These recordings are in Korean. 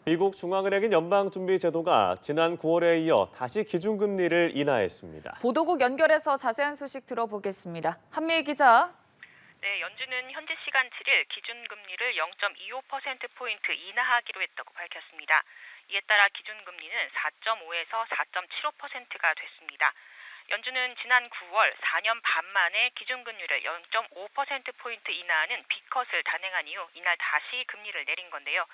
미국 중앙은행인 연방준비제도가 지난 9월에 이어 다시 기준금리를 인하했습니다. 보도국 연결해서 자세한 소식 들어보겠습니다. 한미애 기자. 네, 연준은 현지 시간 7일 기준금리를 0.25%포인트 인하하기로 했다고 밝혔습니다. 이에 따라 기준금리는 4.5에서 4.75%가 됐습니다. 연준은 지난 9월 4년 반 만에 기준금리를 0.5%포인트 인하하는 B컷을 단행한 이후 이날 다시 금리를 내린 건데요.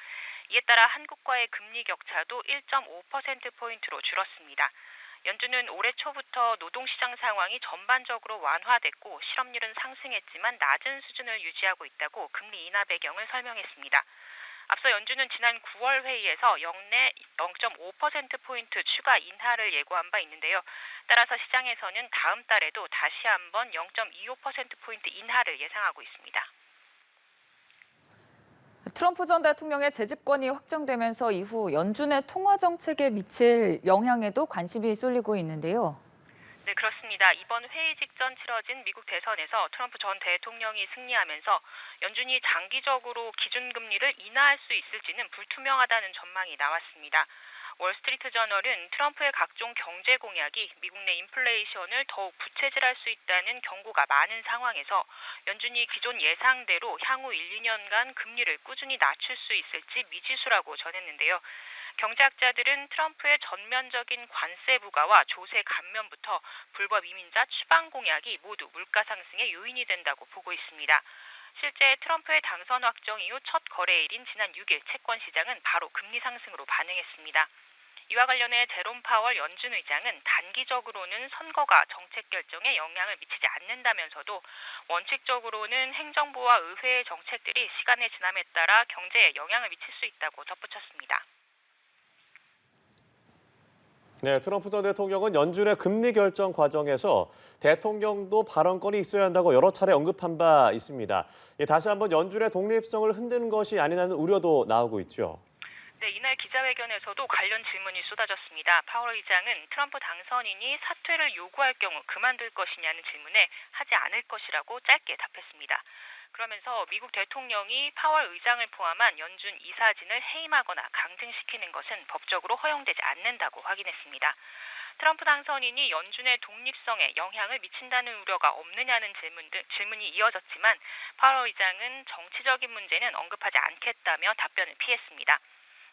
이에 따라 한국과의 금리 격차도 1.5%포인트로 줄었습니다. 연준은 올해 초부터 노동시장 상황이 전반적으로 완화됐고 실업률은 상승했지만 낮은 수준을 유지하고 있다고 금리 인하 배경을 설명했습니다. 앞서 연준은 지난 9월 회의에서 역내 0.5%포인트 추가 인하를 예고한 바 있는데요. 따라서 시장에서는 다음 달에도 다시 한번 0.25%포인트 인하를 예상하고 있습니다. 트럼프 전 대통령의 재집권이 확정되면서 이후 연준의 통화 정책에 미칠 영향에도 관심이 쏠리고 있는데요. 네, 그렇습니다. 이번 회의 직전 치러진 미국 대선에서 트럼프 전 대통령이 승리하면서 연준이 장기적으로 기준금리를 인하할 수 있을지는 불투명하다는 전망이 나왔습니다. 월스트리트 저널은 트럼프의 각종 경제 공약이 미국 내 인플레이션을 더욱 부채질할 수 있다는 경고가 많은 상황에서 연준이 기존 예상대로 향후 1, 2년간 금리를 꾸준히 낮출 수 있을지 미지수라고 전했는데요. 경제학자들은 트럼프의 전면적인 관세 부과와 조세 감면부터 불법 이민자 추방 공약이 모두 물가 상승의 요인이 된다고 보고 있습니다. 실제 트럼프의 당선 확정 이후 첫 거래일인 지난 6일 채권 시장은 바로 금리 상승으로 반응했습니다. 이와 관련해 제롬 파월 연준 의장은 단기적으로는 선거가 정책 결정에 영향을 미치지 않는다면서도 원칙적으로는 행정부와 의회의 정책들이 시간의 지남에 따라 경제에 영향을 미칠 수 있다고 덧붙였습니다. 네, 트럼프 전 대통령은 연준의 금리 결정 과정에서 대통령도 발언권이 있어야 한다고 여러 차례 언급한 바 있습니다. 다시 한번 연준의 독립성을 흔드는 것이 아니냐는 우려도 나오고 있죠. 네, 이날 기자회견에서도 관련 질문이 쏟아졌습니다. 파월 의장은 트럼프 당선인이 사퇴를 요구할 경우 그만둘 것이냐는 질문에 하지 않을 것이라고 짧게 답했습니다. 그러면서 미국 대통령이 파월 의장을 포함한 연준 이사진을 해임하거나 강등시키는 것은 법적으로 허용되지 않는다고 확인했습니다. 트럼프 당선인이 연준의 독립성에 영향을 미친다는 우려가 없느냐는 질문이 이어졌지만 파월 의장은 정치적인 문제는 언급하지 않겠다며 답변을 피했습니다.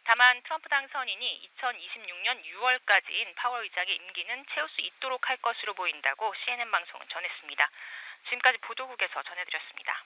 다만 트럼프 당선인이 2026년 6월까지인 파월 의장의 임기는 채울 수 있도록 할 것으로 보인다고 CNN 방송은 전했습니다. 지금까지 보도국에서 전해드렸습니다.